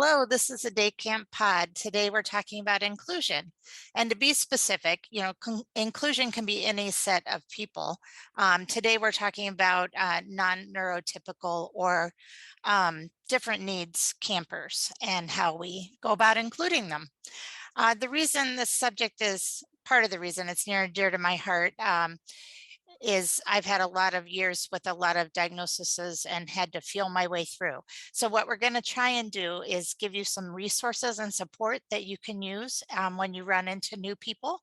Hello, this is a day camp pod. Today we're talking about inclusion. And to be specific, inclusion can be any set of people. Today we're talking about non-neurotypical or different needs campers and how we go about including them. The reason this subject is part of the reason it's near and dear to my heart is I've had a lot of years with a lot of diagnoses and had to feel my way through. So what we're going to try and do is give you some resources and support that you can use when you run into new people.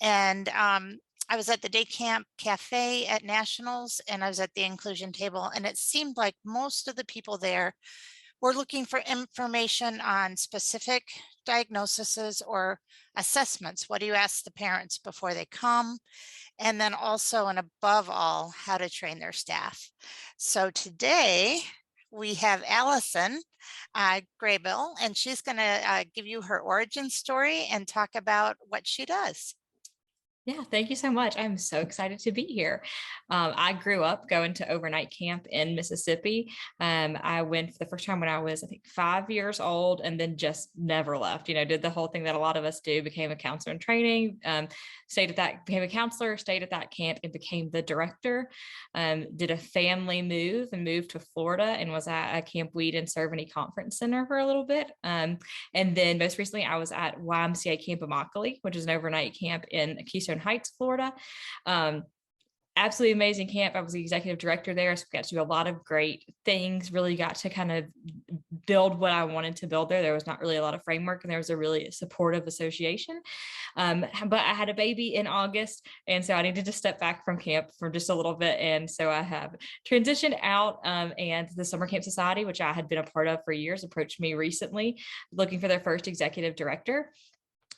And I was at the day camp cafe at Nationals, and I was at the inclusion table, and it seemed like most of the people there were looking for information on specific diagnoses or assessments. What do you ask the parents before they come? And then also, and above all, how to train their staff. So today we have Allison Krabill, and she's going to give you her origin story and talk about what she does. Yeah, thank you so much. I'm so excited to be here. I grew up going to overnight camp in Mississippi. I went for the first time when I was, I think, 5 years old, and then just never left. Did the whole thing that a lot of us do, became a counselor in training, became a counselor, stayed at that camp, and became the director. Did a family move and moved to Florida and was at a Camp Weed and Cerveny Conference Center for a little bit. And then most recently, I was at YMCA Camp Immokalee, which is an overnight camp in Keystone Heights, Florida. Absolutely amazing camp. I was the executive director there, so we got to do a lot of great things. Really got to kind of build what I wanted to build there. There was not really a lot of framework, and there was a really supportive association. But I had a baby in August, and so I needed to step back from camp for just a little bit. And so I have transitioned out, and the Summer Camp Society, which I had been a part of for years, approached me recently looking for their first executive director.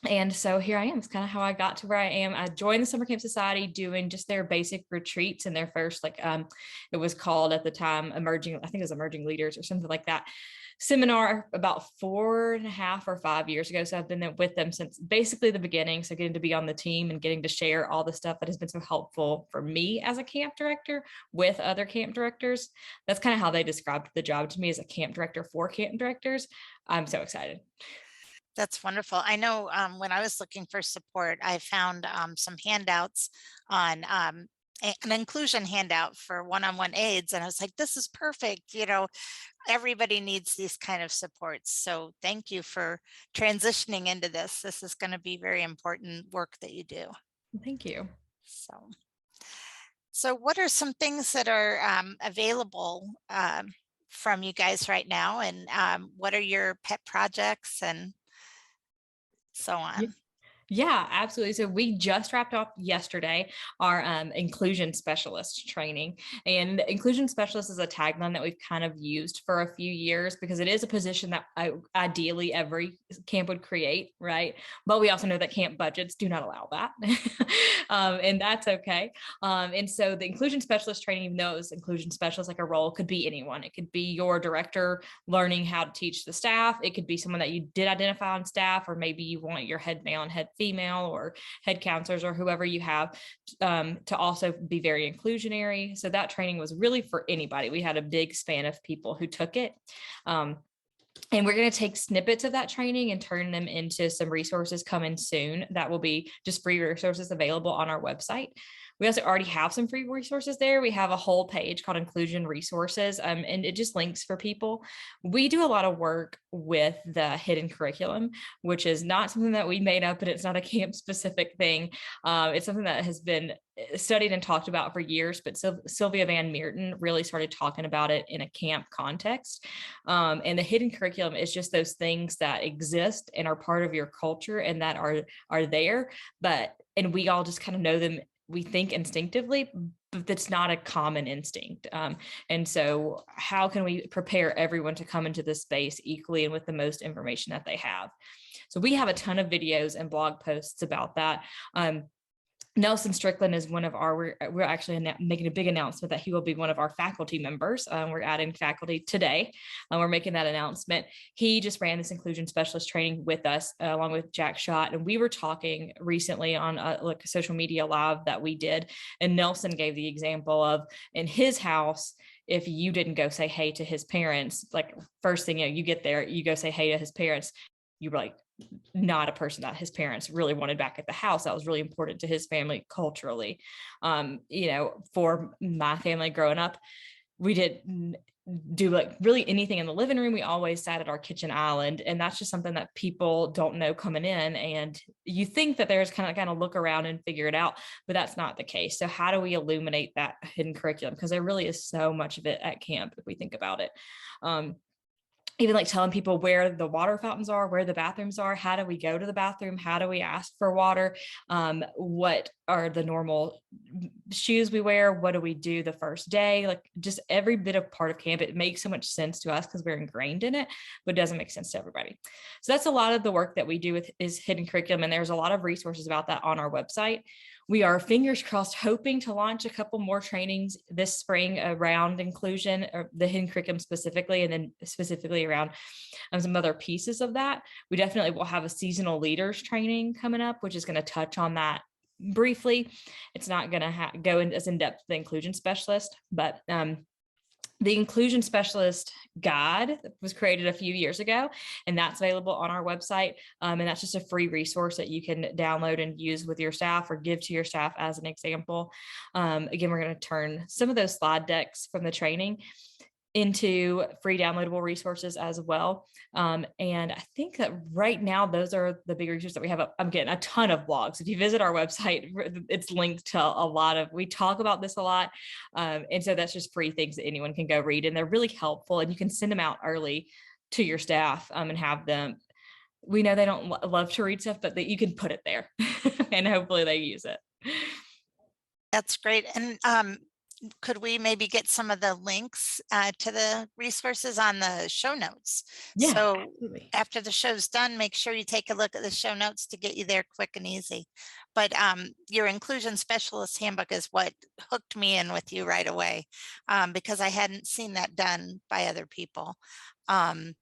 And so here I am. It's kind of how I got to where I am. I joined the Summer Camp Society doing just their basic retreats, and their first, it was called at the time Emerging Leaders or something like that, seminar about 4.5 or 5 years ago. So I've been with them since basically the beginning. So getting to be on the team and getting to share all the stuff that has been so helpful for me as a camp director with other camp directors. That's kind of how they described the job to me, as a camp director for camp directors. I'm so excited. That's wonderful. I know when I was looking for support, I found some handouts on an inclusion handout for one-on-one aids. And I was like, this is perfect. Everybody needs these kind of supports. So thank you for transitioning into this. This is going to be very important work that you do. Thank you. So what are some things that are available from you guys right now? And what are your pet projects and so on? Yeah, absolutely. So we just wrapped up yesterday our inclusion specialist training, and inclusion specialist is a tagline that we've kind of used for a few years because it is a position that ideally every camp would create, right? But we also know that camp budgets do not allow that, and that's okay. And so the inclusion specialist training, even though it was inclusion specialist, like a role, could be anyone. It could be your director learning how to teach the staff. It could be someone that you did identify on staff, or maybe you want your head male and head female or head counselors or whoever you have to also be very inclusionary. So that training was really for anybody. We had a big span of people who took it. And we're going to take snippets of that training and turn them into some resources coming soon that will be just free resources available on our website. We also already have some free resources there. We have a whole page called Inclusion Resources, and it just links for people. We do a lot of work with the hidden curriculum, which is not something that we made up, and it's not a camp specific thing. It's something that has been studied and talked about for years, but Sylvia Van Meerten really started talking about it in a camp context. And the hidden curriculum is just those things that exist and are part of your culture and that are there, and we all just kind of know them. We think instinctively, but that's not a common instinct. And so how can we prepare everyone to come into this space equally and with the most information that they have? So we have a ton of videos and blog posts about that. Nelson Strickland is one of our, we're actually making a big announcement that he will be one of our faculty members. We're adding faculty today. We're making that announcement. He just ran this inclusion specialist training with us, along with Jack Schott. And we were talking recently on like a social media live that we did. And Nelson gave the example of in his house, if you didn't go say hey to his parents, like first thing, you get there, you go say hey to his parents, you were like, not a person that his parents really wanted back at the house. That was really important to his family culturally. For my family growing up, we didn't do like really anything in the living room. We always sat at our kitchen island. And that's just something that people don't know coming in. And you think that there's kind of look around and figure it out, but that's not the case. So how do we illuminate that hidden curriculum? Because there really is so much of it at camp if we think about it. Even like telling people where the water fountains are, where the bathrooms are, how do we go to the bathroom? How do we ask for water? What are the normal shoes we wear? What do we do the first day? Like just every bit of part of camp, it makes so much sense to us because we're ingrained in it, but it doesn't make sense to everybody. So that's a lot of the work that we do with is hidden curriculum. And there's a lot of resources about that on our website. We are fingers crossed hoping to launch a couple more trainings this spring around inclusion, or the hidden curriculum specifically, and then specifically around some other pieces of that. We definitely will have a seasonal leaders training coming up, which is going to touch on that briefly. It's not going to go as in depth as the inclusion specialist, but the inclusion specialist guide was created a few years ago, and that's available on our website. And that's just a free resource that you can download and use with your staff or give to your staff as an example. Again, we're going to turn some of those slide decks from the training into free downloadable resources as well. And I think that right now, those are the big resources that we have. I'm getting a ton of blogs. If you visit our website, it's linked to a lot of, we talk about this a lot. And so that's just free things that anyone can go read. And they're really helpful. And you can send them out early to your staff and have them. We know they don't love to read stuff, but that you can put it there and hopefully they use it. That's great. And could we maybe get some of the links to the resources on the show notes? Yeah, so absolutely. After the show's done, make sure you take a look at the show notes to get you there quick and easy. But your inclusion specialist handbook is what hooked me in with you right away, because I hadn't seen that done by other people. I'm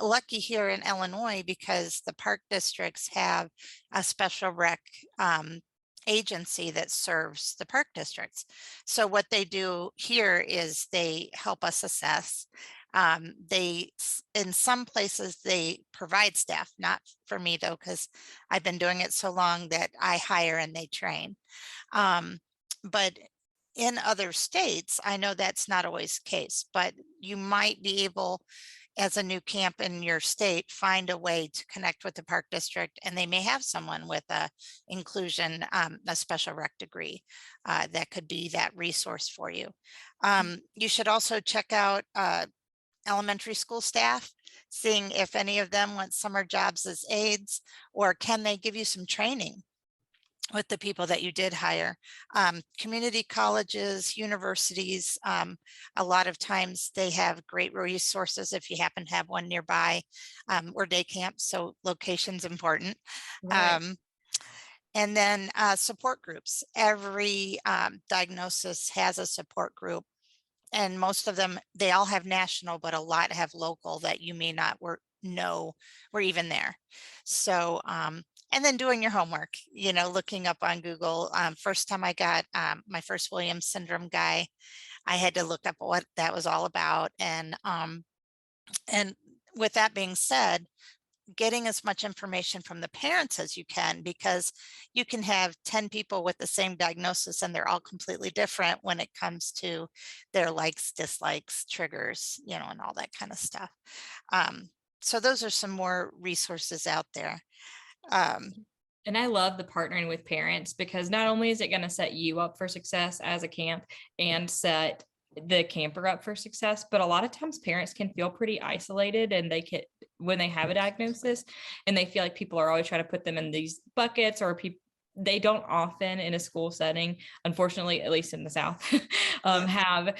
lucky here in Illinois because the park districts have a special rec agency that serves the park districts. So what they do here is they help us assess. In some places they provide staff, not for me though, because I've been doing it so long that I hire and they train. But in other states, I know that's not always the case, but you might be able, as a new camp in your state, find a way to connect with the park district, and they may have someone with a inclusion, a special rec degree that could be that resource for you. You should also check out elementary school staff, seeing if any of them want summer jobs as aides, or can they give you some training with the people that you did hire. Community colleges, universities, a lot of times they have great resources if you happen to have one nearby. Or day camps, so location's important. Right. And then support groups. Every diagnosis has a support group, and most of them, they all have national, but a lot have local that you may not know were even there. So and then doing your homework, looking up on Google. First time I got my first Williams syndrome guy, I had to look up what that was all about. And with that being said, getting as much information from the parents as you can, because you can have 10 people with the same diagnosis and they're all completely different when it comes to their likes, dislikes, triggers, and all that kind of stuff. So those are some more resources out there. And I love the partnering with parents, because not only is it going to set you up for success as a camp and set the camper up for success, but a lot of times parents can feel pretty isolated, and when they have a diagnosis, and they feel like people are always trying to put them in these buckets, or they don't often in a school setting, unfortunately, at least in the South, have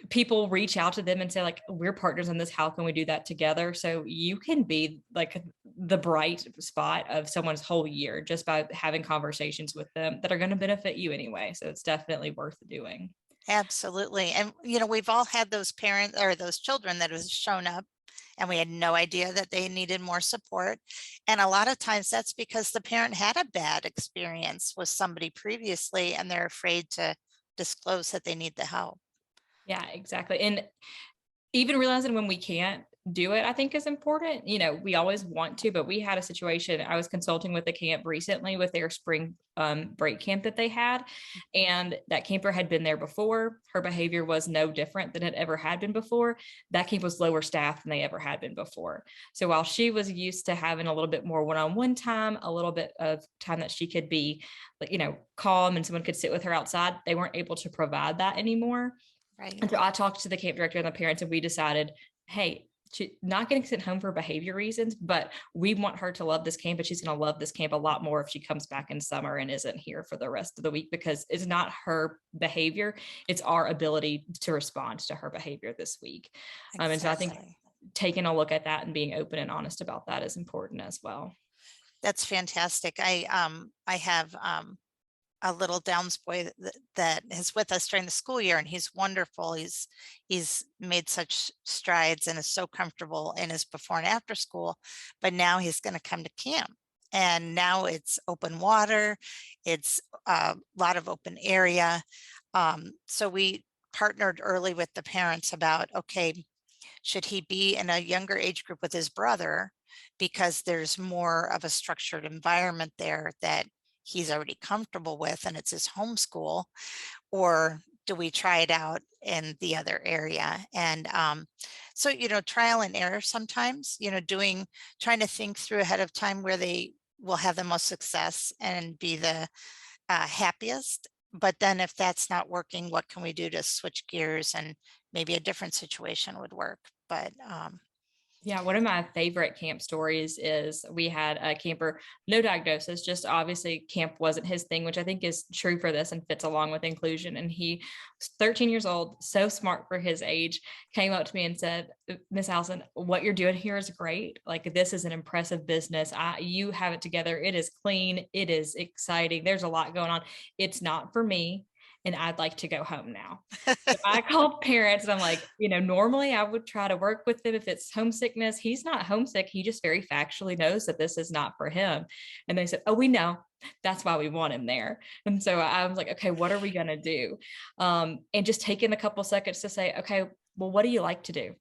people reach out to them and say, like, we're partners in this. How can we do that together? So you can be like the bright spot of someone's whole year just by having conversations with them that are going to benefit you anyway. So it's definitely worth doing. Absolutely. And, we've all had those parents or those children that has shown up and we had no idea that they needed more support. And a lot of times that's because the parent had a bad experience with somebody previously and they're afraid to disclose that they need the help. Yeah, exactly. And even realizing when we can't do it, I think is important. We always want to, but we had a situation. I was consulting with the camp recently with their spring break camp that they had. And that camper had been there before. Her behavior was no different than it ever had been before. That camp was lower staffed than they ever had been before. So while she was used to having a little bit more one-on-one time, a little bit of time that she could be, calm and someone could sit with her outside, they weren't able to provide that anymore. Right. And so I talked to the camp director and the parents, and we decided, hey, she's not getting sent home for behavior reasons, but we want her to love this camp, but she's going to love this camp a lot more if she comes back in summer and isn't here for the rest of the week, because it's not her behavior, it's our ability to respond to her behavior this week. And so I think taking a look at that and being open and honest about that is important as well. That's fantastic. I have a little Downs boy that is with us during the school year, and he's wonderful. He's made such strides and is so comfortable in his before and after school, but now he's going to come to camp. And now it's open water, it's a lot of open area. So we partnered early with the parents about, okay, should he be in a younger age group with his brother because there's more of a structured environment there that he's already comfortable with and it's his home school, or do we try it out in the other area? And so, trial and error sometimes, trying to think through ahead of time where they will have the most success and be the happiest. But then if that's not working, what can we do to switch gears and maybe a different situation would work? But yeah, one of my favorite camp stories is we had a camper, no diagnosis, just obviously camp wasn't his thing, which I think is true for this and fits along with inclusion. And he was 13 years old, so smart for his age, came up to me and said, Miss Allison, what you're doing here is great. Like, this is an impressive business. You have it together. It is clean. It is exciting. There's a lot going on. It's not for me, and I'd like to go home now. So I called parents and I'm like, normally I would try to work with them if it's homesickness. He's not homesick. He just very factually knows that this is not for him. And they said, oh, we know. That's why we want him there. And so I was like, okay, what are we going to do? And just taking a couple seconds to say, okay, well, what do you like to do?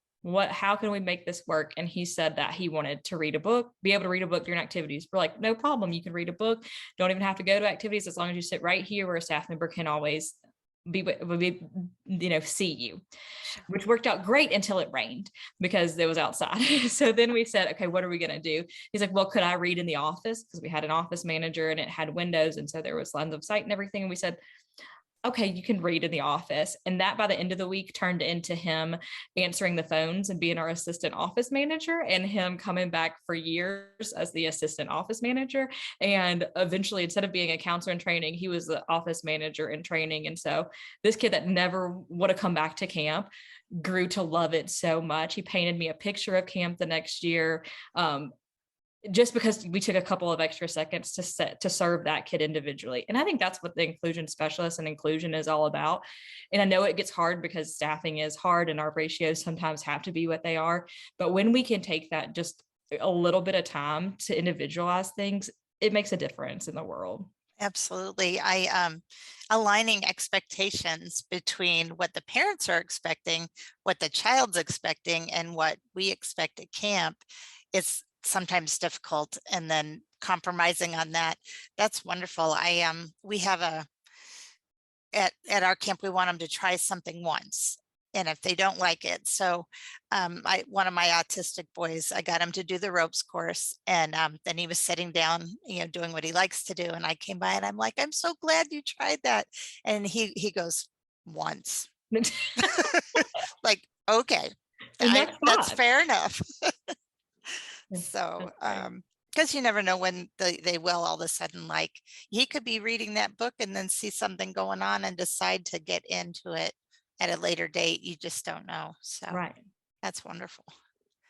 How can we make this work? And he said that he wanted to read a book, be able to read a book during activities. We're like, no problem. You can read a book. Don't even have to go to activities as long as you sit right here where a staff member can always see you, which worked out great until it rained because it was outside. So then we said, okay, what are we going to do? He's like, well, could I read in the office? Because we had an office manager and it had windows. And so there was lines of sight and everything. And we said, okay, you can read in the office. And that by the end of the week turned into him answering the phones and being our assistant office manager, and him coming back for years as the assistant office manager. And eventually, instead of being a counselor in training, he was the office manager in training. And so this kid that never would have come back to camp grew to love it so much. He painted me a picture of camp the next year. Just because we took a couple of extra seconds to serve that kid individually. And I think that's what the inclusion specialist and inclusion is all about. And I know it gets hard because staffing is hard and our ratios sometimes have to be what they are. But when we can take that just a little bit of time to individualize things, it makes a difference in the world. Absolutely. Aligning expectations between what the parents are expecting, what the child's expecting, and what we expect at camp is sometimes difficult, and then compromising on that. That's wonderful. We have at our camp, we want them to try something once. And if they don't like it, so one of my autistic boys, I got him to do the ropes course, and then he was sitting down, doing what he likes to do. And I came by and I'm like, I'm so glad you tried that. And he goes, once. Like, okay, that's fair enough. So, because you never know when they will all of a sudden, like, he could be reading that book and then see something going on and decide to get into it at a later date. You just don't know. So right. That's wonderful.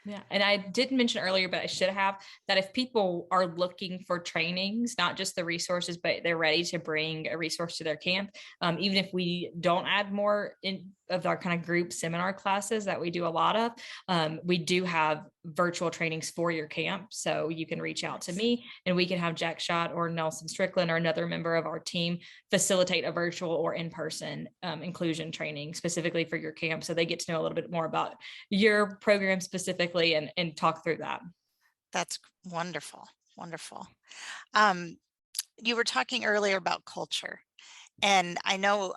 Yeah. And I didn't mention earlier, but I should have, that if people are looking for trainings, not just the resources, but they're ready to bring a resource to their camp, even if we don't add more in of our kind of group seminar classes that we do a lot of, we do have virtual trainings for your camp. So you can reach out to Nice. me and we can have Jack Schott or Nelson Strickland or another member of our team facilitate a virtual or in-person inclusion training specifically for your camp. So they get to know a little bit more about your program specifically and talk through that. That's wonderful. Wonderful. Um, you were talking earlier about culture, and I know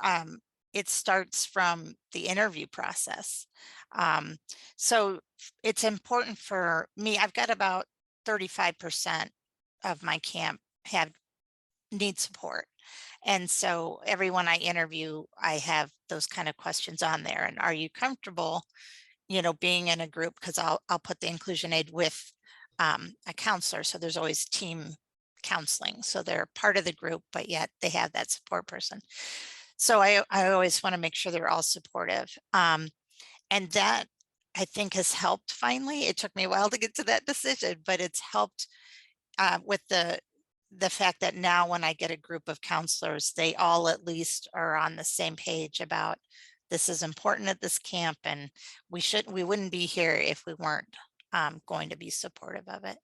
it starts from the interview process. Um, so it's important for me. I've got about 35% of my camp have need support. And so everyone I interview, I have those kind of questions on there. And are you comfortable, being in a group? Because I'll put the inclusion aid with a counselor. So there's always team counseling. So they're part of the group, but yet they have that support person. So I always want to make sure they're all supportive. And that I think has helped finally. It took me a while to get to that decision, but it's helped with the fact that now when I get a group of counselors, they all at least are on the same page about this is important at this camp, and we wouldn't be here if we weren't going to be supportive of it.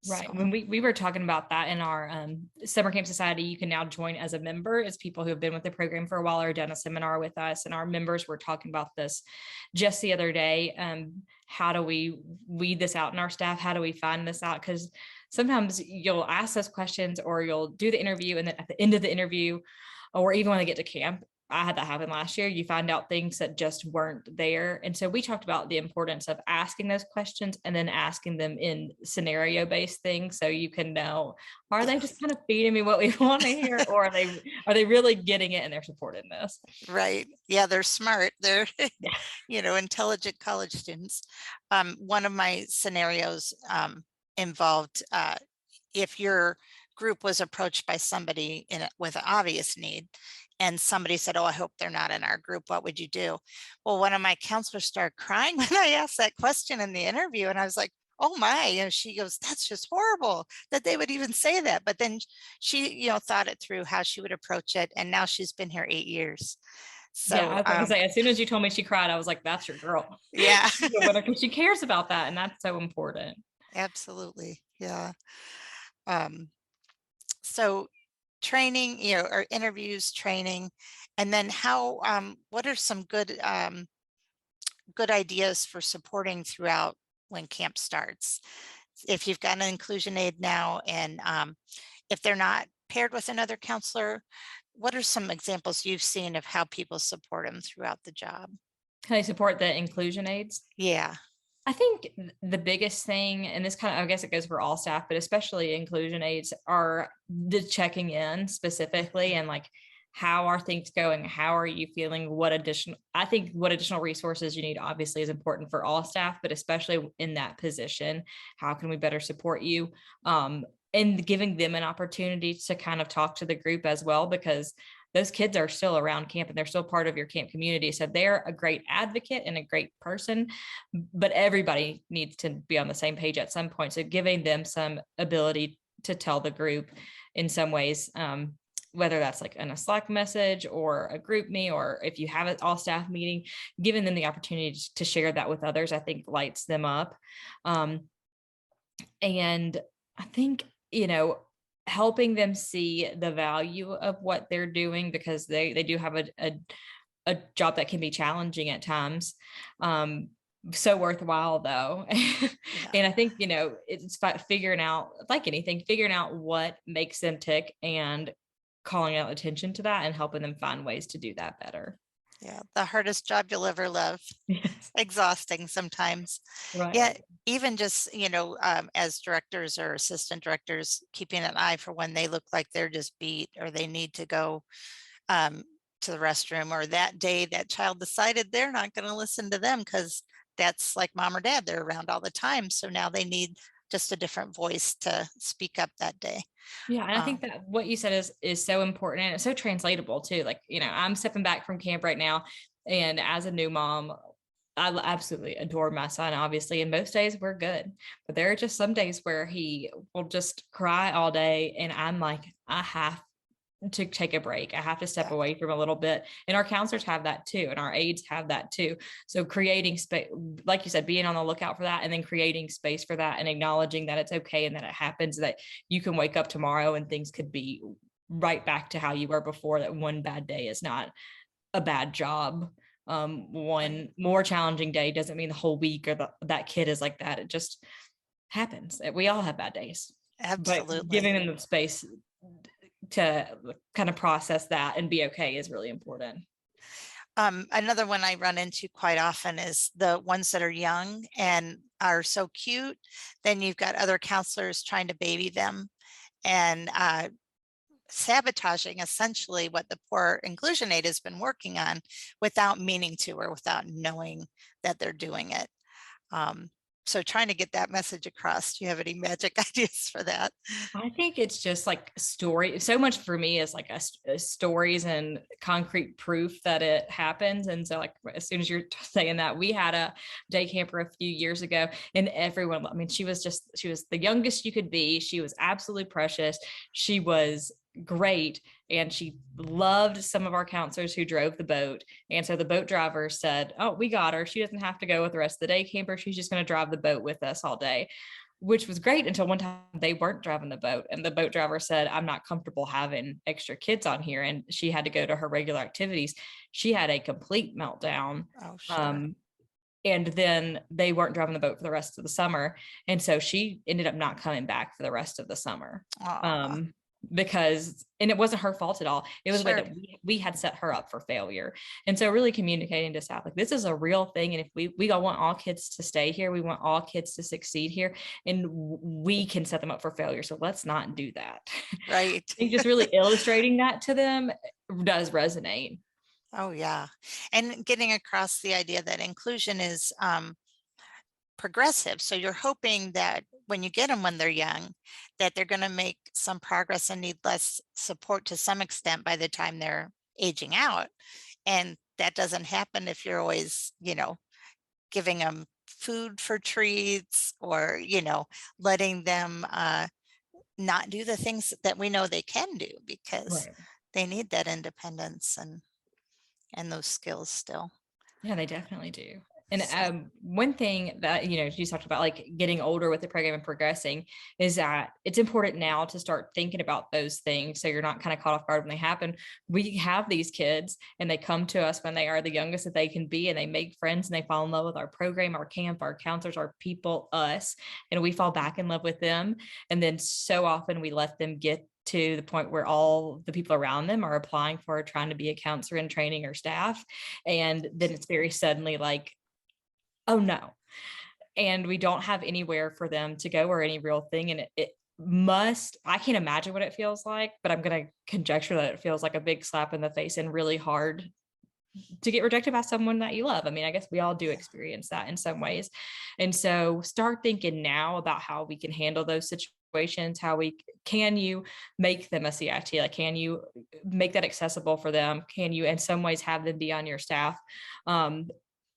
Right. So When we were talking about that in our summer camp society, you can now join as a member as people who have been with the program for a while or done a seminar with us. And our members were talking about this just the other day. How do we weed this out in our staff? How do we find this out? Because sometimes you'll ask those questions or you'll do the interview. And then at the end of the interview, or even when they get to camp, I had that happen last year. You find out things that just weren't there. And so we talked about the importance of asking those questions and then asking them in scenario based things. So you can know, are they yeah, just kind of feeding me what we want to hear? Or are they really getting it and they're supporting this? right. Yeah, they're smart. They're Yeah. intelligent college students. One of my scenarios involved if your group was approached by somebody with an obvious need, and somebody said, "Oh, I hope they're not in our group. What would you do?" Well, one of my counselors started crying when I asked that question in the interview, and I was like, "Oh my!" She goes, "That's just horrible that they would even say that." But then she, thought it through how she would approach it, and now she's been here 8 years. Yeah, I So, was going to say, as soon as you told me she cried, I was like, that's your girl. yeah, She's a winner because she cares about that. And that's so important. absolutely, yeah. Um, so training, or interviews, training, and then what are some good ideas for supporting throughout when camp starts? If you've got an inclusion aid now, and if they're not paired with another counselor, what are some examples you've seen of how people support them throughout the job? Can I support the inclusion aids? Yeah, I think the biggest thing, and this kind of, I guess it goes for all staff, but especially inclusion aids, are the checking in specifically and like, how are things going? How are you feeling? I think what additional resources you need obviously is important for all staff, but especially in that position, how can we better support you? And giving them an opportunity to kind of talk to the group as well, because those kids are still around camp and they're still part of your camp community. So they're a great advocate and a great person, but everybody needs to be on the same page at some point. So giving them some ability to tell the group in some ways, whether that's like in a Slack message or a group me, or if you have an all staff meeting, giving them the opportunity to share that with others, I think lights them up. And I think, helping them see the value of what they're doing, because they do have a job that can be challenging at times. So worthwhile though. yeah. And I think, it's figuring out, like anything, figuring out what makes them tick and calling out attention to that and helping them find ways to do that better. Yeah, the hardest job you'll ever love. Yes. Exhausting sometimes. Right. Yeah, even just, as directors or assistant directors, keeping an eye for when they look like they're just beat or they need to go um, to the restroom, or that day that child decided they're not going to listen to them because that's like mom or dad, they're around all the time. So now they need just a different voice to speak up that day. Yeah, and I think Um, that what you said is so important and it's so translatable too. Like, I'm stepping back from camp right now, and as a new mom, I absolutely adore my son, obviously, and most days we're good. But there are just some days where he will just cry all day, and I'm like, I have to take a break. I have to step Yeah. away from a little bit. And our counselors have that too, and our aides have that too. So creating space, like you said, being on the lookout for that, and then creating space for that, and acknowledging that it's okay and that it happens, that you can wake up tomorrow and things could be right back to how you were before, that one bad day is not a bad job. One more challenging day doesn't mean the whole week or that kid is like that. It just happens. We all have bad days, but Absolutely. giving them the space to kind of process that and be okay is really important. Another one I run into quite often is the ones that are young and are so cute. Then you've got other counselors trying to baby them and sabotaging essentially what the poor inclusion aide has been working on without meaning to or without knowing that they're doing it. So trying to get that message across. Do you have any magic ideas for that? I think it's just like story. So much for me is like stories and concrete proof that it happens. And so, like, as soon as you're saying that, we had a day camper a few years ago, and everyone, I mean, she was the youngest you could be. She was absolutely precious. She was great, and she loved some of our counselors who drove the boat. And so the boat driver said, "Oh, we got her. She doesn't have to go with the rest of the day camper. She's just going to drive the boat with us all day," which was great until one time they weren't driving the boat, and the boat driver said, "I'm not comfortable having extra kids on here." And she had to go to her regular activities. She had a complete meltdown. Oh, sure. Um, and then they weren't driving the boat for the rest of the summer. And so she ended up not coming back for the rest of the summer. Aw, Um, because, and it wasn't her fault at all. It was the way sure. that we had set her up for failure. And so really communicating to staff, like, this is a real thing. And if we all want all kids to stay here, we want all kids to succeed here, and we can set them up for failure. So let's not do that. Right. I think just really illustrating that to them does resonate. Oh, yeah. And getting across the idea that inclusion is progressive. So you're hoping that when you get them when they're young, that they're going to make some progress and need less support to some extent by the time they're aging out. And that doesn't happen if you're always, giving them food for treats or, letting them not do the things that we know they can do because Right. they need that independence and those skills still. Yeah, they definitely do. And So one thing that, you talked about, like, getting older with the program and progressing, is that it's important now to start thinking about those things, so you're not kind of caught off guard when they happen. We have these kids and they come to us when they are the youngest that they can be, and they make friends and they fall in love with our program, our camp, our counselors, our people, us, and we fall back in love with them. And then so often we let them get to the point where all the people around them are applying for, trying to be a counselor in training or staff. And then it's very suddenly like, oh no. And we don't have anywhere for them to go or any real thing. And I can't imagine what it feels like, but I'm going to conjecture that it feels like a big slap in the face and really hard to get rejected by someone that you love. I mean, I guess we all do experience that in some ways. And so start thinking now about how we can handle those situations. Can you make them a CIT? Like, can you make that accessible for them? Can you in some ways have them be on your staff?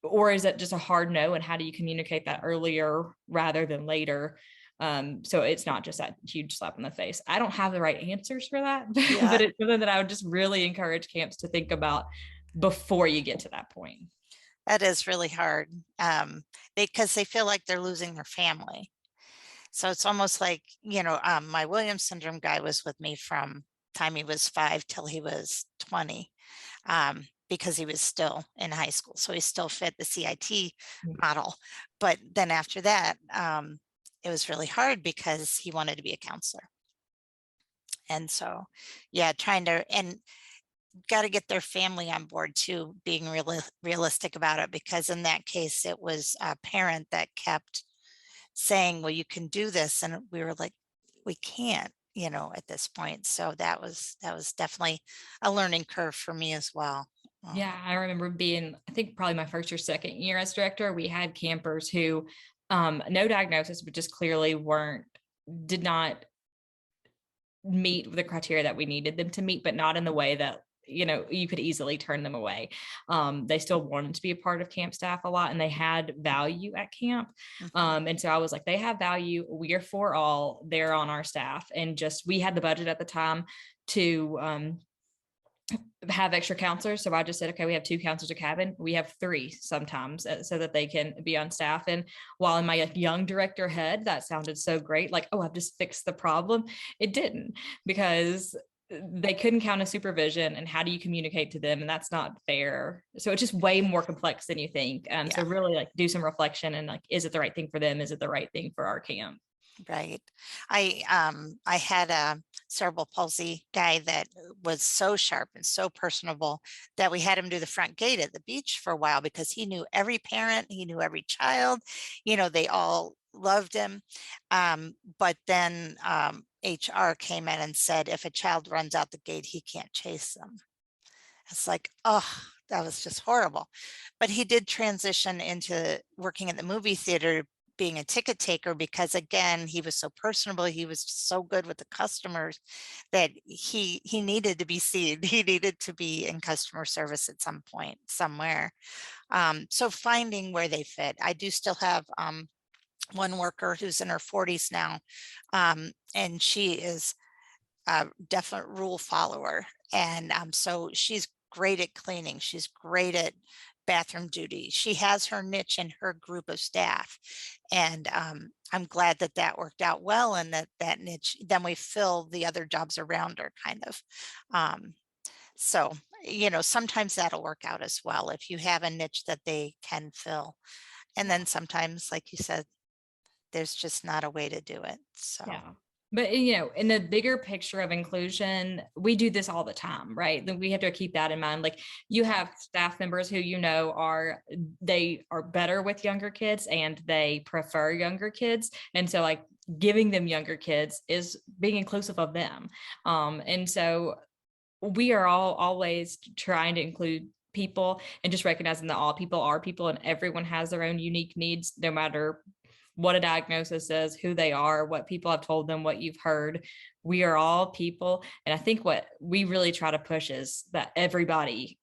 Or is it just a hard no? And how do you communicate that earlier rather than later? So it's not just that huge slap in the face. I don't have the right answers for that, yeah, but it's something that I would just really encourage camps to think about before you get to that point. that is really hard. Because they feel like they're losing their family. So it's almost like, my Williams syndrome guy was with me from time he was 5 till he was 20, because he was still in high school. So he still fit the CIT model. But then after that, it was really hard because he wanted to be a counselor. And so, yeah, and got to get their family on board too, being realistic about it, because in that case, it was a parent that kept saying, well, you can do this. And we were like, we can't, at this point. So that was definitely a learning curve for me as well. Yeah, I remember being, I think probably my first or second year as director, we had campers who, no diagnosis, but just clearly did not meet the criteria that we needed them to meet, but not in the way that you could easily turn them away. They still wanted to be a part of camp staff a lot, and they had value at camp. And so I was like, they have value. We are for all. They're on our staff. And we had the budget at the time to have extra counselors. So I just said, okay, we have 2 counselors a cabin. We have 3 sometimes, so that they can be on staff. And while in my young director head, that sounded so great, like, oh, I've just fixed the problem. It didn't, because they couldn't count a supervision, and how do you communicate to them? And that's not fair. So it's just way more complex than you think. So really, like, do some reflection, and like, is it the right thing for them? Is it the right thing for our camp? Right. I had a cerebral palsy guy that was so sharp and so personable that we had him do the front gate at the beach for a while, because he knew every parent, he knew every child, they all loved him. But then HR came in and said, if a child runs out the gate, he can't chase them. It's like, oh, that was just horrible. But he did transition into working at the movie theater, being a ticket taker, because again, he was so personable, he was so good with the customers, that he needed to be seen. He needed to be in customer service at some point somewhere. So finding where they fit. I do still have one worker who's in her 40s now, and she is a definite rule follower. And so she's great at cleaning. She's great at bathroom duty. She has her niche in her group of staff. And I'm glad that that worked out well, and that niche, then we fill the other jobs around her, kind of. So, sometimes that'll work out as well if you have a niche that they can fill. And then sometimes, like you said, there's just not a way to do it. So. Yeah. But, in the bigger picture of inclusion, we do this all the time, right? Then we have to keep that in mind. Like, you have staff members who, they are better with younger kids, and they prefer younger kids. And so, like, giving them younger kids is being inclusive of them. And so we are all always trying to include people, and just recognizing that all people are people, and everyone has their own unique needs, no matter what a diagnosis is, who they are, what people have told them, what you've heard. We are all people. And I think what we really try to push is that everybody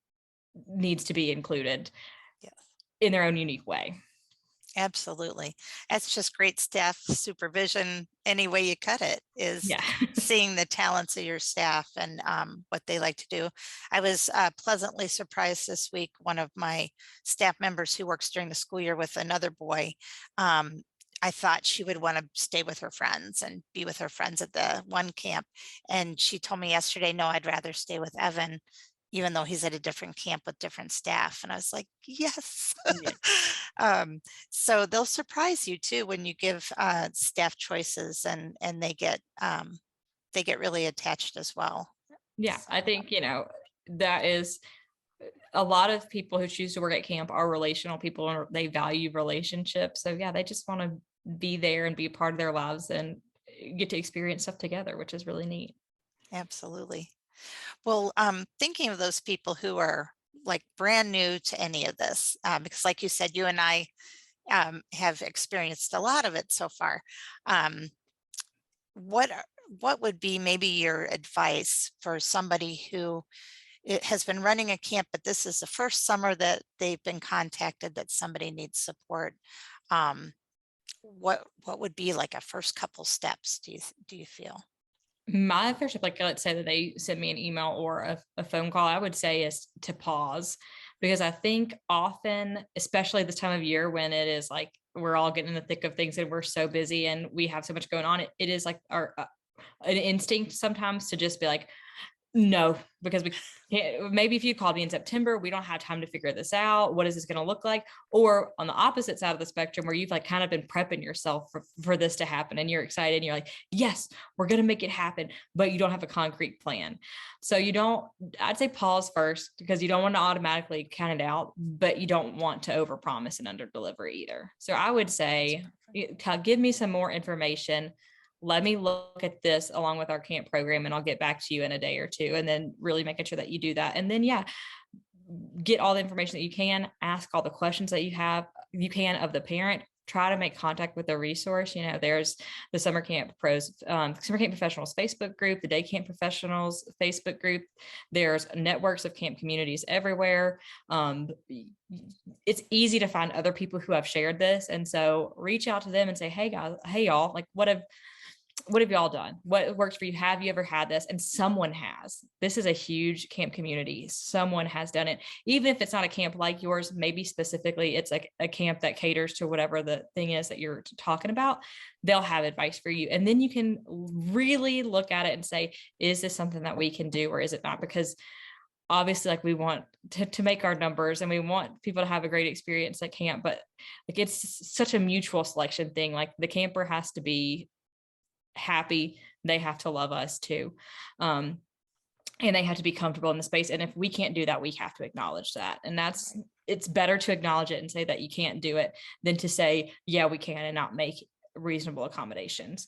needs to be included in their own unique way. Absolutely. That's just great staff supervision. Any way you cut it is seeing the talents of your staff and what they like to do. I was pleasantly surprised this week. One of my staff members who works during the school year with another boy, I thought she would want to stay with her friends and be with her friends at the one camp. And she told me yesterday, no, I'd rather stay with Evan, even though he's at a different camp with different staff. And I was like, yes. So they'll surprise you too when you give staff choices, and they get really attached as well. Yeah, I think, that is, a lot of people who choose to work at camp are relational people, and they value relationships. So yeah, they just want to be there and be a part of their lives and get to experience stuff together, which is really neat. Absolutely. Well, thinking of those people who are like brand new to any of this, because like you said, you and I have experienced a lot of it so far. What would be maybe your advice for somebody who has been running a camp, but this is the first summer that they've been contacted that somebody needs support? What would be like a first couple steps, do you feel? My first step, like, let's say that they send me an email or a phone call, I would say is to pause, because I think often, especially this time of year when it is like we're all getting in the thick of things and we're so busy and we have so much going on, it is like our an instinct sometimes to just be like, no, because we can't. Maybe if you called me in September, we don't have time to figure this out. What is this going to look like? Or on the opposite side of the spectrum, where you've like kind of been prepping yourself for this to happen, and you're excited and you're like, yes, we're going to make it happen, but you don't have a concrete plan. So I'd say pause first, because you don't want to automatically count it out, but you don't want to overpromise and underdeliver either. So I would say, give me some more information. Let me look at this along with our camp program, and I'll get back to you in a day or two. And then really making sure that you do that. And then, get all the information that you can, ask all the questions that you can of the parent, try to make contact with a resource. There's the Summer Camp Summer Camp Professionals Facebook group, the Day Camp Professionals Facebook group. There's networks of camp communities everywhere. It's easy to find other people who have shared this. And so reach out to them and say, hey guys, hey y'all, like what have y'all done? What works for you? Have you ever had this? And someone has. This is a huge camp community. Someone has done it. Even if it's not a camp like yours, maybe specifically it's like a camp that caters to whatever the thing is that you're talking about, they'll have advice for you. And then you can really look at it and say, is this something that we can do or is it not? Because obviously, like, we want to make our numbers and we want people to have a great experience at camp, but like it's such a mutual selection thing. Like the camper has to be happy, they have to love us too, and they have to be comfortable in the space. And if we can't do that, we have to acknowledge that. And it's better to acknowledge it and say that you can't do it than to say, yeah, we can, and not make reasonable accommodations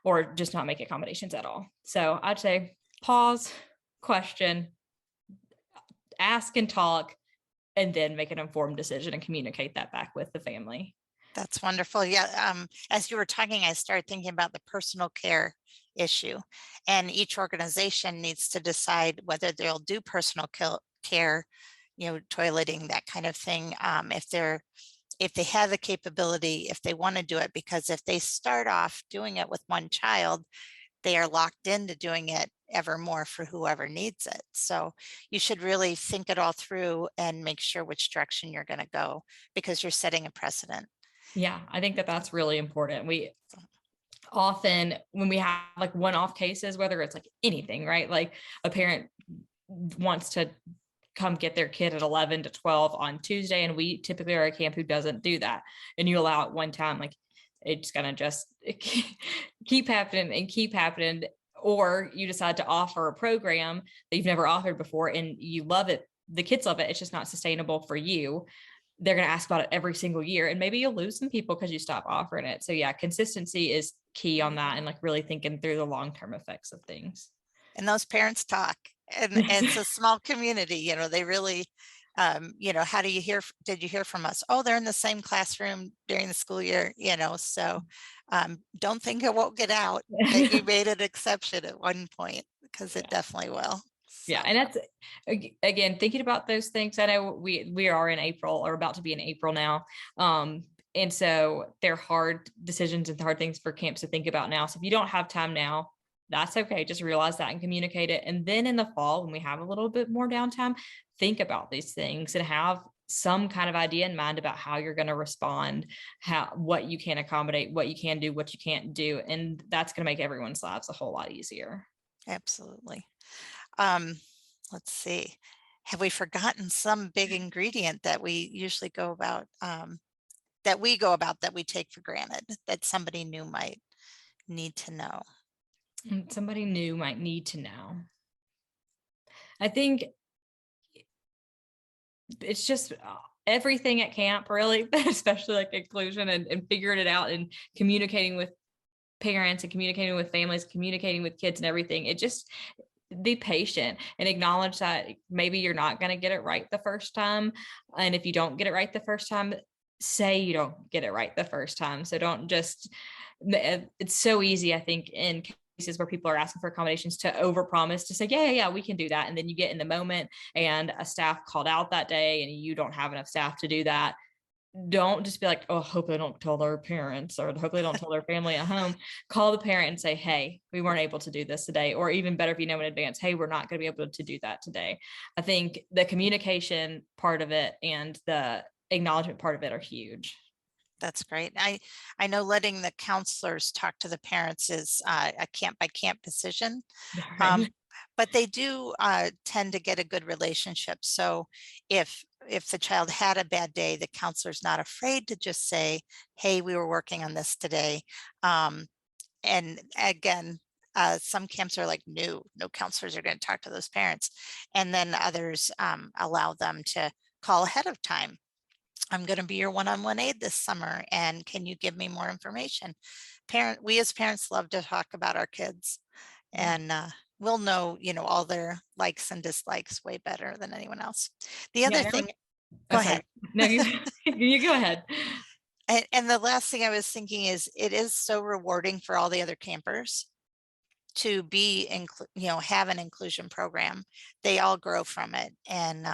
or just not make accommodations at all. So I'd say pause, question, ask and talk, and then make an informed decision and communicate that back with the family. That's wonderful. Yeah. As you were talking, I started thinking about the personal care issue, and each organization needs to decide whether they'll do personal care, toileting, that kind of thing. If they have the capability, if they want to do it, because if they start off doing it with one child, they are locked into doing it ever more for whoever needs it. So you should really think it all through and make sure which direction you're going to go, because you're setting a precedent. Yeah, I think that that's really important. We often, when we have like one-off cases, whether it's like anything, right? Like a parent wants to come get their kid at 11 to 12 on Tuesday, and we typically are a camp who doesn't do that. And you allow it one time, like it's going to just keep happening and keep happening. Or you decide to offer a program that you've never offered before and you love it. The kids love it. It's just not sustainable for you. They're going to ask about it every single year, and maybe you'll lose some people because you stop offering it. So yeah, consistency is key on that, and like really thinking through the long-term effects of things. And those parents talk, and it's a small community, they really, how do you did you hear from us? Oh, they're in the same classroom during the school year, so don't think it won't get out that you made an exception at one point, because it definitely will. Yeah. And that's, again, thinking about those things. I know we are in April, or about to be in April now. And so they're hard decisions and hard things for camps to think about now. So if you don't have time now, that's okay. Just realize that and communicate it. And then in the fall, when we have a little bit more downtime, think about these things and have some kind of idea in mind about how you're going to respond, what you can accommodate, what you can do, what you can't do. And that's going to make everyone's lives a whole lot easier. Absolutely. Let's see. Have we forgotten some big ingredient that we usually go about, that we take for granted, that somebody new might need to know? Somebody new might need to know. I think it's just everything at camp, really, especially like inclusion and figuring it out and communicating with parents and communicating with families, communicating with kids and everything. It just, be patient and acknowledge that maybe you're not going to get it right the first time. And if you don't get it right the first time, say you don't get it right the first time. So don't just, it's so easy, I think, in cases where people are asking for accommodations to overpromise, to say, yeah, we can do that. And then you get in the moment and a staff called out that day and you don't have enough staff to do that. Don't just be like, oh, hope they don't tell their parents, or hope they don't tell their family at home. Call the parent and say, hey, we weren't able to do this today. Or even better, if you know in advance, hey, we're not going to be able to do that today. I think the communication part of it and the acknowledgement part of it are huge. That's great. I know letting the counselors talk to the parents is a camp by camp decision. Right. But they do tend to get a good relationship. So if the child had a bad day, the counselor's not afraid to just say, hey, we were working on this today. And again, some camps are like, no counselors are going to talk to those parents. And then others allow them to call ahead of time. I'm going to be your one-on-one aide this summer, and can you give me more information? We as parents love to talk about our kids, and we'll know, all their likes and dislikes way better than anyone else. The other thing, go ahead. No, you go ahead. And the last thing I was thinking is it is so rewarding for all the other campers to be have an inclusion program. They all grow from it, and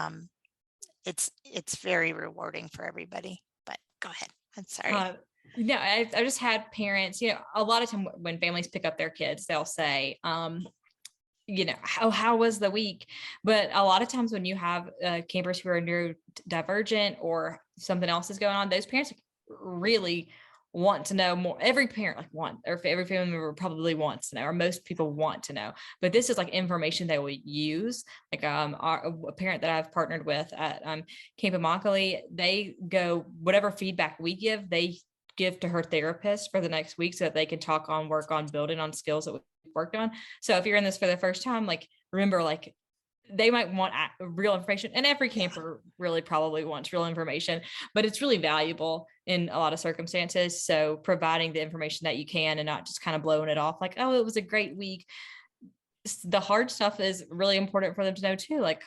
it's very rewarding for everybody. But go ahead. I'm sorry. Uh, no, I just had parents, a lot of time when families pick up their kids, they'll say, how was the week? But a lot of times when you have campers who are neurodivergent or something else is going on, those parents really want to know more. Every parent or every family member probably wants to know, or most people want to know. But this is like information they will use. Like a parent that I've partnered with at Camp Immokalee, they go whatever feedback we give, they give to her therapist for the next week so that they can work on building on skills that we've worked on. So if you're in this for the first time, like remember, like they might want real information, and every camper really probably wants real information, but it's really valuable in a lot of circumstances. So providing the information that you can and not just kind of blowing it off like, oh, it was a great week. The hard stuff is really important for them to know too. Like,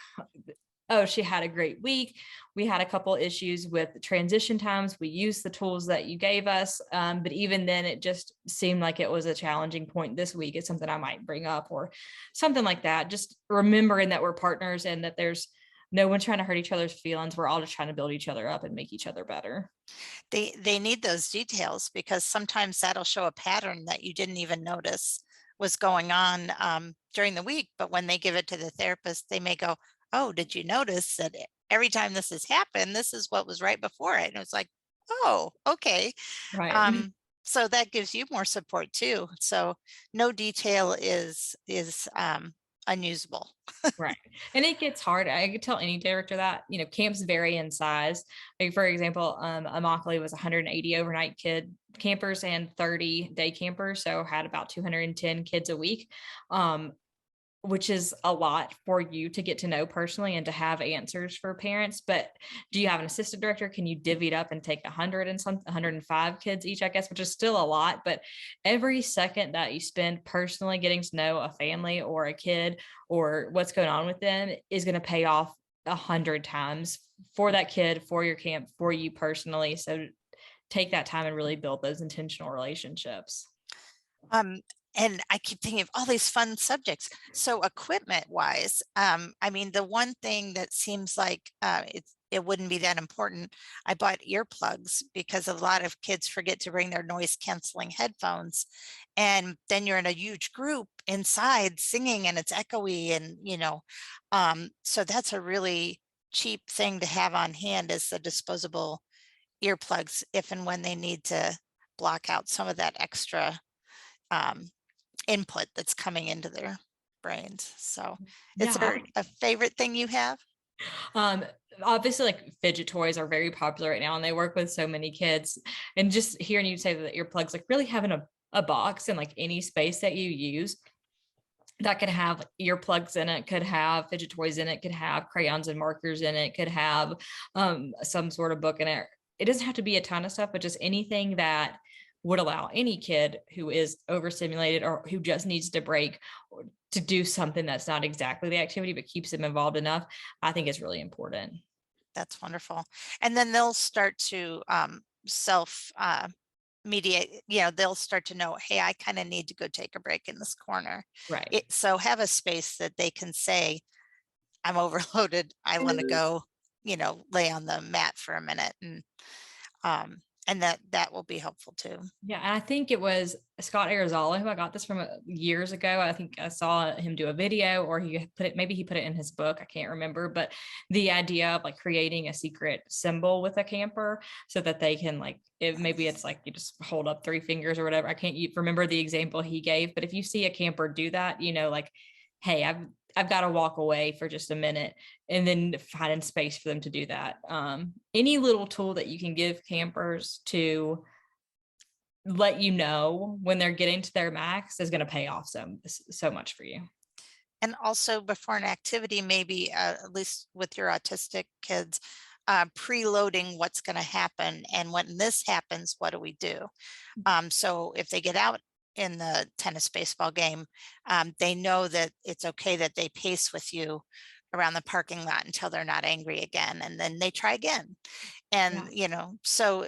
oh, she had a great week. We had a couple issues with transition times. We used the tools that you gave us. But even then, it just seemed like it was a challenging point this week. It's something I might bring up or something like that. Just remembering that we're partners and that there's no one trying to hurt each other's feelings. We're all just trying to build each other up and make each other better. They need those details because sometimes that'll show a pattern that you didn't even notice was going on during the week. But when they give it to the therapist, they may go, "Oh, did you notice that every time this has happened, this is what was right before it?" And it's like, "Oh, okay." Right. So that gives you more support too. So no detail is unusable. Right. And it gets hard. I could tell any director that, camps vary in size. Like for example, Immokalee was 180 overnight campers and 30 day campers. So had about 210 kids a week. Which is a lot for you to get to know personally and to have answers for parents. But do you have an assistant director? Can you divvy it up and take 105 kids each, I guess, which is still a lot. But every second that you spend personally getting to know a family or a kid or what's going on with them is going to pay off 100 times for that kid, for your camp, for you personally. So take that time and really build those intentional relationships. Um, and I keep thinking of all these fun subjects. So equipment wise, I mean, the one thing that seems like it wouldn't be that important, I bought earplugs because a lot of kids forget to bring their noise canceling headphones. And then you're in a huge group inside singing and it's echoey and, so that's a really cheap thing to have on hand is the disposable earplugs if and when they need to block out some of that extra um, input that's coming into their brains. So is Yeah. there a favorite thing you have? Um, Obviously like fidget toys are very popular right now and they work with so many kids. And just hearing you say that earplugs, like really having a box in like any space that you use that could have earplugs in it, could have fidget toys in it, could have crayons and markers in it, could have some sort of book in it. It doesn't have to be a ton of stuff, but just anything that would allow any kid who is overstimulated or who just needs to break to do something that's not exactly the activity, but keeps them involved enough, I think is really important. That's wonderful. And then they'll start to self mediate, they'll start to know, hey, I kind of need to go take a break in this corner. Right. So have a space that they can say, I'm overloaded. I want to go, lay on the mat for a minute. And that will be helpful too. Yeah, and I think it was Scott Arizala who I got this from years ago. I think I saw him do a video, or maybe he put it in his book. I can't remember, but the idea of like creating a secret symbol with a camper so that they can maybe it's like you just hold up 3 fingers or whatever. I can't remember the example he gave, but if you see a camper do that, like, hey, I've got to walk away for just a minute, and then finding space for them to do that. Any little tool that you can give campers to let you know when they're getting to their max is going to pay off so much for you. And also before an activity, maybe at least with your autistic kids, preloading what's going to happen. And when this happens, what do we do? So if they get out in the tennis baseball game, they know that it's okay that they pace with you around the parking lot until they're not angry again. And then they try again. And, Yeah. so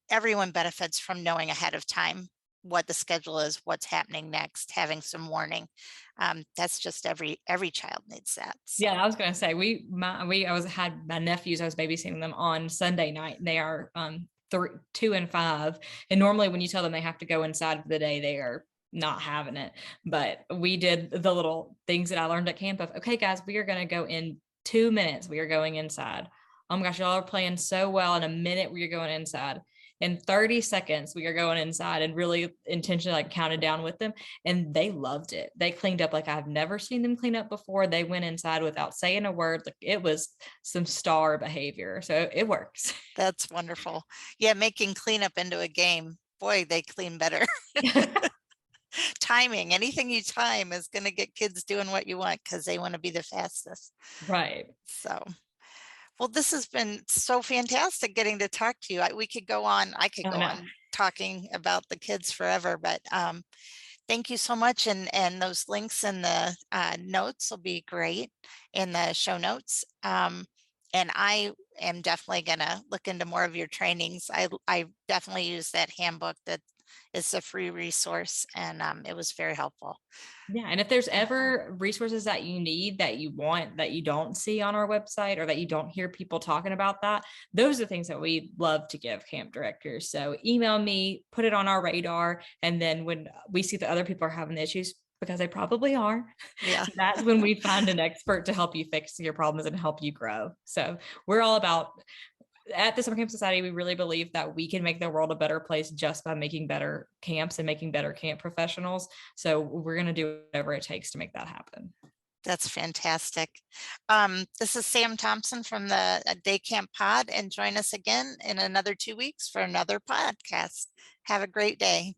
everyone benefits from knowing ahead of time what the schedule is, what's happening next, having some warning. That's just every child needs that. So Yeah, I was gonna say had my nephews. I was babysitting them on Sunday night. And they are 2 and 5, and normally when you tell them they have to go inside for the day, they are not having it. But we did the little things that I learned at camp of, okay, guys, we are gonna go in 2 minutes. We are going inside. Oh my gosh, y'all are playing so well. In a minute, we are going inside. In 30 seconds, we are going inside, and really intentionally like counted down with them. And they loved it. They cleaned up like I've never seen them clean up before. They went inside without saying a word. Like it was some star behavior. So it works. that's wonderful. Yeah, making cleanup into a game. Boy, they clean better. Timing, anything you time is going to get kids doing what you want because they want to be the fastest. Right. So, well, this has been so fantastic getting to talk to you. We could go on, I could Oh, go no. on talking about the kids forever, but thank you so much. And those links in the notes will be great in the show notes. And I am definitely going to look into more of your trainings. I definitely use that handbook that is a free resource, and it was very helpful. Yeah. And if there's ever resources that you need that you want that you don't see on our website, or that you don't hear people talking about, that those are things that we love to give camp directors. So email me, put it on our radar. And then when we see that other people are having issues, because they probably are, Yeah. that's when we find an expert to help you fix your problems and help you grow. So we're all about, at the Summer Camp Society, we really believe that we can make the world a better place just by making better camps and making better camp professionals. So we're going to do whatever it takes to make that happen. That's fantastic. This is Sam Thompson from the Day Camp Pod, and join us again in another 2 weeks for another podcast. Have a great day.